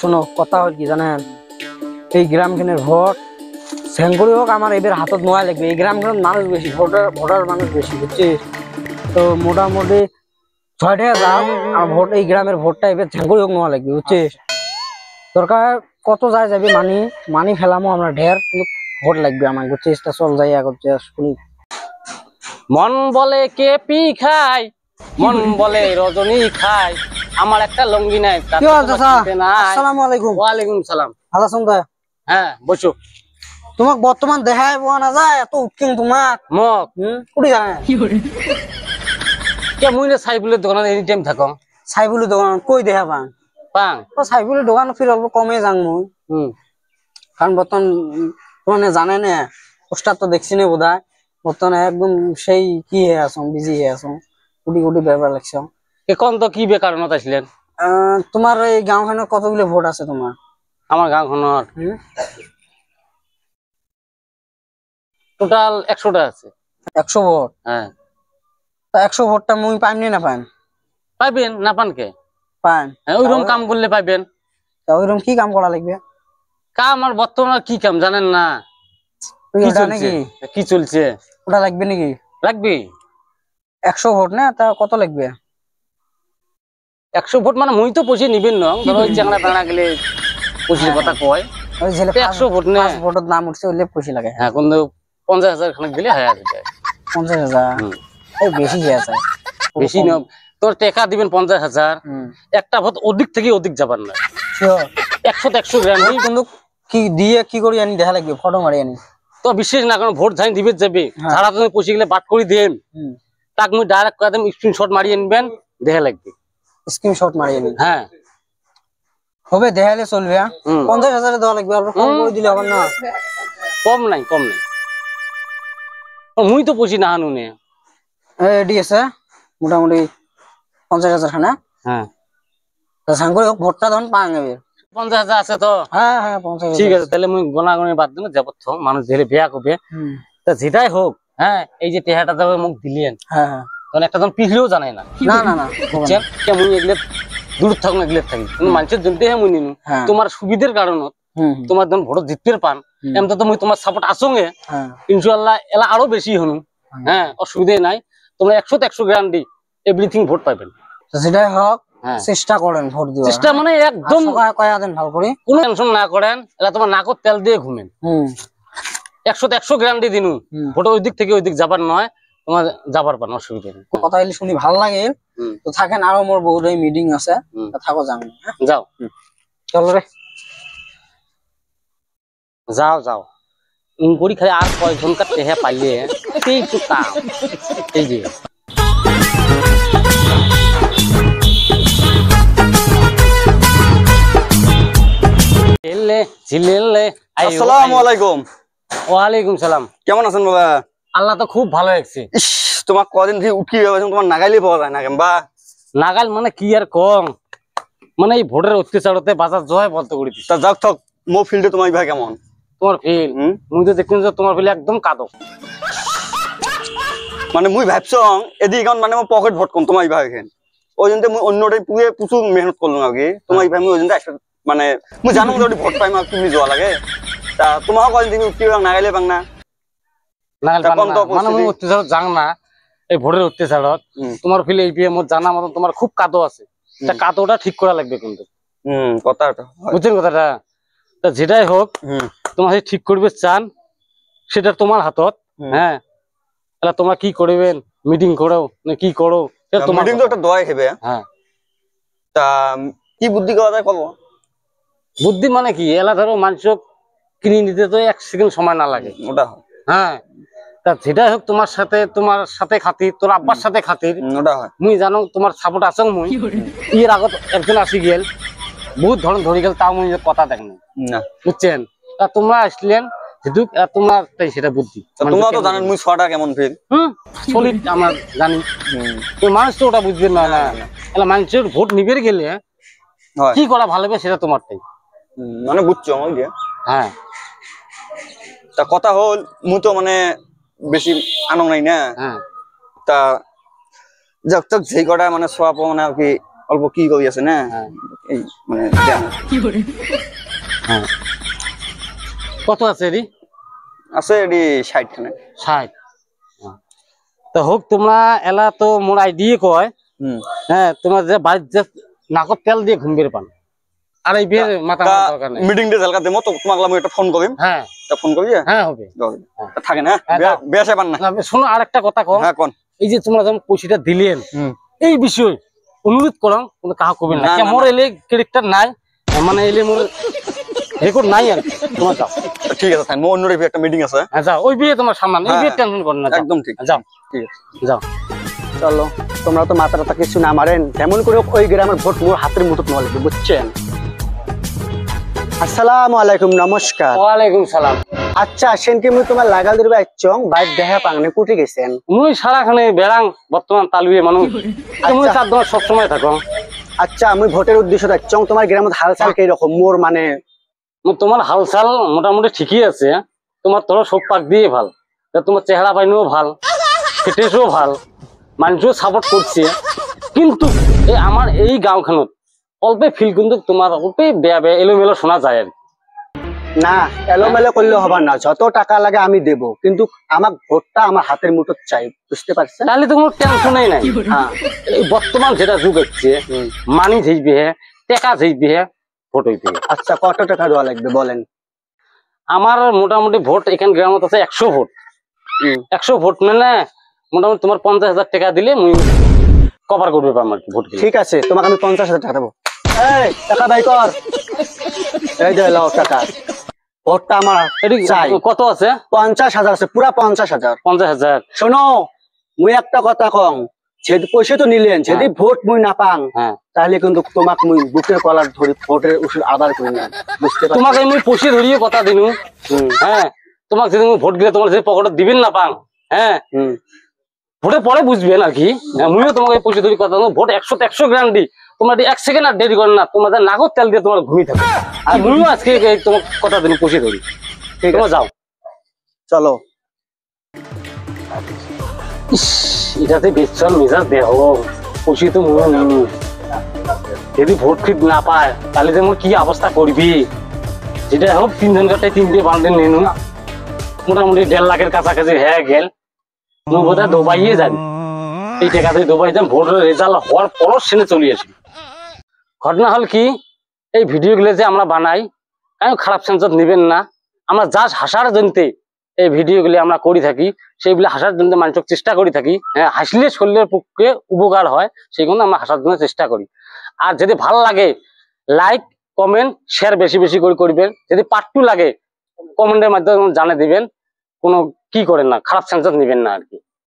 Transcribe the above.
শোনো কথা হল কি জানেন, এই গ্রামখানের ভোট সেঙ্গুরি হোক আমার এবার হাতত নোয়া লাগবে। এই গ্রামখানের মানুষ বেশি, ভোটার মানুষ বেশি, বুঝছিস? তো মোটামুটি 6টা যাও আর ভোট, এই গ্রামের ভোটটা এবার সেঙ্গুরি হোক নোয়া লাগবে, বুঝছিস? দরকার কত যায় যাবে, মানি ফেলামো আমরা ঢের, কিন্তু ভোট লাগবে আমার, বুঝছিস? তা চল যাই আগে শুনি। মন বলে কেপি খায়, মন বলে রজনী খায়, আমার একটা লঙ্গি নাই। কি হল চাচা? আসসালামু আলাইকুম। ওয়ালাইকুম সালাম। ভালো আছেন তো? হ্যাঁ বসো। তোমাক বর্তমান দেখাই পাওয়া না যায়, এত উৎকিং তোমাক। মক কুড়ি জানে কে মুই না সাইবুলের দোকানে এনি টাইম থাকো। সাইবুলের দোকান কই দেখা পান? পাং সাইবুলের দোকান ফির অল্প কমে যাং মুই। কারণ বর্তমান মানে জানে না, পোস্টার তো দেখছি না বোধ হয়। বর্তমানে একদম সেই কি হয়ে আছো, বিজি হয়ে আছো, কোটি কোটি ব্যাপার লাগছে। এখন তো কি বেকারনত আসলেন? তোমার এই গাঁওখানে কতগুলো ভোট আছে তোমার? আমার গাঁওখনত টোটাল 100টা আছে। 100 ভোট? হ্যাঁ। তা 100 ভোটটা মুই পাইনি না পাইন? পাইবেন না পান কে? পাইন। ওইরকম কাম করলে পাইবেন। তা ওইরকম কি কাম করা লাগবে? কাম আর বর্তমানে কি কাম জানেন না? কি চলছে ওটা লাগবে নাকি? লাগবে। 100 ভোট না, তা কত লাগবে? 100 ভোট মানে মুই তো পয়সা নিবেন না, ধরো ওই চ্যাংড়া টাংড়া গেলে পয়সার কথা কয়। ওই ছেলে 100 ভোট না, ভোটের নাম উঠছে ওইলে পয়সা লাগে। হ্যাঁ কিন্তু 50,000 খানিক দিলে হয়ে যাবে। 50,000? এই বেশি হয়ে আছে। বেশি না, তোর টাকা দিবেন 50,000, একটা ভোট ওদিক থেকে ওদিক যাবার না। 100 গ্রাম কিন্তু কি দিয়ে কি করি আনি দেখা লাগবে, ফটো মারি আনি তো বিশেষ না, কারণ ভোট ধান দিবে যাবে, সারা তুমি পয়সা গেলে বাট করে দেন, তাক মুই ডাইরেক্ট কয়ে দেন স্ক্রিনশট মারিয়ে আনবেন, দেখা লাগবে। স্ক্রিনশট মারি আনি? হ্যাঁ হবে, দেখালে চলবে। 50,000 দেওয়া লাগবে, অল্প কম করে দিলে হবে না? কম নাই, কম নাই, মুই তো পয়সা না হানু নে। এডি আছে মোটামুটি 50,000 খানা। হ্যাঁ তা সাঙ্গরে ভোটটা ধন পাওয়া যাবে। 50,000 আছে তো? হ্যাঁ হ্যাঁ 50,000। ঠিক আছে, তাহলে মুই গনাগনি বাদ দিন, যাব তো মানুষ ধরে বিয়া করবে। তা যেটাই হোক, হ্যাঁ এই যে টেহাটা যাবে মুখ দিলেন, হ্যাঁ হ্যাঁ, তখন একটা জন পিছলেও জানে না। না না না, বুঝছেন? মুই এগুলো দূর থাকুন, এগুলো থাকি, কিন্তু মানুষের জন্য মুই নিনু তোমার সুবিধার কারণত, তোমার যখন ভোট জিততে পান, এমন তো মুই তোমার সাপোর্ট আসঙ্গে ইনশাআল্লাহ, এলা আরো বেশি হনু। হ্যাঁ অসুবিধা নাই, তোমরা 100 গ্যারান্টি এভরিথিং ভোট পাইবেন। সেটাই হোক, চেষ্টা করেন ভোট দিও। চেষ্টা মানে একদম কয়া দেন ভালো করে, কোনো টেনশন না করেন, এলা তোমার নাকত তেল দিয়ে ঘুমেন। 100 গ্যারান্টি দিনু, ভোট ওই দিক থেকে ওই দিক যাবার নয়, তোমার যাবার পান, অসুবিধা নেই। কথা হইলে শুনি ভালো লাগে। তো থাকেন, আরো মোর বহুত মিটিং আছে, থাকো যান। যাও চলো রে, যাও যাও। করি খালি আর কয়জনকার টেহা পাইলে এই তো কাম। এই যে আসসালামু আলাইকুম। ওয়ালাইকুম সালাম। কেমন আছেন বাবা? আল্লাহ তো খুব ভালো লাগছে। তোমার কদিন থেকে উঠকি ভেবেছেন, তোমার নাগাইলে পাওয়া যায় না কেমবা? নাগাল মানে কি আর কম, মানে এই ভোটের অত্যাচারতে বাজার জয় বলতে করি। তা যাক থাক, মো ফিল্ডে তোমার ভাই কেমন? তোমার ফিল মুই তো দেখছি তোমার ফিল একদম কাদো। মানে মুই ভাবছ এদিকে মানে মই পকেট ভোট কম তোমার ভাই এখানে, ওই জন্য মুই অন্যটাই পুয়ে প্রচুর মেহনত করলাম আগে। তোমার ভাই ওই জন্য মানে মুই জানো যদি ভোট পাই আমার তুমি যাওয়া লাগে। তা তোমার কদিন থেকে উঠকি নাগাইলে পাং না? মানে মুই অত্যাচারত যাং না, এই ভোটের অত্যাচারত তোমার ফিল এই পিএম জানা মতন তোমার খুব কাদো আছে। তা কাদোটা ঠিক করা লাগবে কিন্তু। কথাটা বুঝছেন কথাটা? তা যেটাই হোক, তোমার ঠিক করবে চান সেটা তোমার হাতত। হ্যাঁ তাহলে তোমরা কি করবেন, মিটিং করো না কি করো, মিটিং তো একটা দোয়াই হবে। হ্যাঁ তা কি বুদ্ধি করা যায় কব? বুদ্ধি মানে কি, এলা ধরো মানুষ কিনে নিতে তো 1 সেকেন্ড সময় না লাগে। ওটা হয়। হ্যাঁ তা যেটাই হোক, তোমার সাথে খাতির, তোর আব্বার সাথে খাতির, ওটা হয়। মুই জানো তোমার সাপোর্ট আছো। মুই এর আগত একজন আসি গেল, বহুত ধরন ধরে গেল, তাও মুই কথা দেখ না, বুঝছেন? তা তোমরা আসলেন যেহেতু, তোমার তাই সেটা বুদ্ধি। তোমরা তো জানেন মুই ছটা কেমন ফিল সলিড আমার জানি, মানুষ তো ওটা বুঝবেন না। না মানুষের ভোট নিবে গেলে কি করা ভালো হবে সেটা তোমারটাই, মানে বুঝছো? হ্যাঁ তা কথা হল মুই তো মানে বেশি আনন্দ নাই না। তা যাক যাক যে কটা মানে সোয়াপ মানে আর কি অল্প কি কৰি আছে না এই মানে কত আছে এদি আছে এডি 60 খানে 60 তো হোক তোমরা এলা তো মোর আইডিয়ে কয় হ্যাঁ তোমার যে বাড়িতে যে নাকত তেল দিয়ে ঘুমবের পান আর এই বের মাথা দরকার নাই মিটিং ডে জালকা দেমো তো তোমাক আমি একটা ফোন করিম হ্যাঁ তা ফোন করি হ্যাঁ হবে থাকে না বেশে পান না শোনো আরেকটা কথা কও হ্যাঁ কোন এই যে তোমরা যখন পয়সাটা দিলেন এই বিষয় অনুরোধ করং কিন্তু কাহা কবেন না মোর এলে ক্যারেক্টার নাই মানে এলে মোর রেকর্ড নাই আর তোমার যাও ঠিক আছে তাই মো অন্য একটা মিটিং আছে হ্যাঁ যাও ওই বিয়ে তোমার সামান এই বিয়ে টেনশন করো না একদম ঠিক যাও ঠিক আছে যাও চলো তোমরা তো মাথা টাথা কিছু না মারেন তেমন করে ওই গ্রামের ভোট মোর হাতের মুঠোত নেওয়া লাগবে বুঝছেন আসসালামু আলাইকুম নমস্কার ওয়ালাইকুম সালাম আচ্ছা সেনকে মুই তোমার লাগাল দিবা চং বাইর দেখা পাংনে কুটি গেছেন মুই সারাখানে বেড়াং বর্তমান তালুয়ে মানুষ মুই চার দোকান সব সময় থাকো আচ্ছা আমি ভোটের উদ্দেশ্য চং তোমার গ্রামের হালচাল কি রকম মোর মানে তোমার হালচাল মোটামুটি ঠিকই আছে তোমার তোর সব পাক দিয়ে ভাল তোমার চেহারা পাইনিও ভাল ফিটনেসও ভাল মানুষও সাপোর্ট করছে কিন্তু এই আমার এই গাঁওখানত অল্পে ফিল কিন্তু তোমার অল্পে বেয়া বেয়া এলোমেলো শোনা যায় আর না এলোমেলো করলে হবে না যত টাকা লাগে আমি দেব কিন্তু আমার ভোটটা আমার হাতের মুঠোত চাই বুঝতে পারছেন তাহলে তো কোনো টেনশনই নাই হ্যাঁ এই বর্তমান যেটা যুগ হচ্ছে মানি যাইবে টাকা যাইবে ভোট হইবে আচ্ছা কত টাকা দেওয়া লাগবে বলেন আমার মোটামুটি ভোট এখানে গ্রামত আছে 100 ভোট 100 ভোট মানে মোটামুটি তোমার 50,000 টাকা দিলে মুই কভার করবে পাম আর কি ভোট ঠিক আছে তোমাকে আমি 50,000 টাকা দেবো এই টাকা বাই কর এই যে লাও টাকা ভোটটা আমার চাই কত আছে 50,000 আছে পুরা 50,000 50,000 শোনো মুই একটা কথা কম যদি পয়সা তো নিলেন যদি ভোট মুই না পাং তাহলে কিন্তু তোমাকে মুই বুকের কলার ধরি ভোটের ওষুধ আবার করি না বুঝতে পারছো তোমাকে আমি পয়সা ধরিয়ে কথা দিনু হ্যাঁ তোমাকে যদি ভোট দিলে তোমার যে পকেটে দিবেন না পাং হ্যাঁ ভোটের পরে বুঝবেন আর কি মুইও তোমাকে পয়সা ধরি কথা ভোট 100 গ্যারান্টি তোমার 1 সেকেন্ড আর দেরি করেন না তোমাদের নাগর তেল দিয়ে তোমার ঘুমিয়ে থাকে আর মুইও আজকে তোমার কথা দিন পয়সা ধরি ঠিক আছে যাও চলো এটাতে বেচন মেজাজ দেহ পয়সা তো মুইও নিনু যদি ভোট ঠিক না পায় তাহলে যেমন কি অবস্থা করবি যেটা হোক 3 জন কাটায় 3 দিয়ে বান্ডেল নিনু মোটামুটি 1.5 লাখের কাছাকাছি হয়ে গেল মুই বোধহয় দুবাইয়ে যাবি এই টাকাতে দুবাই যাম ভোটের রেজাল্ট হওয়ার পরও সেনে চলে আসি ঘটনা হল কি এই ভিডিওগুলো যে আমরা বানাই আমি খারাপ সেন্সত নিবেন না আমরা যা হাসার জন্যে এই ভিডিওগুলি আমরা করি থাকি সেইগুলো হাসার জন্য মানুষকে চেষ্টা করি থাকি হাসলে শরীরের পক্ষে উপকার হয় সেগুলো আমরা হাসার জন্য চেষ্টা করি আর যদি ভালো লাগে লাইক কমেন্ট শেয়ার বেশি বেশি করে করবেন যদি পার্ট 2 লাগে কমেন্টের মাধ্যমে জানিয়ে দিবেন কোনো কি করেন না খারাপ সেন্সত নিবেন না আর কি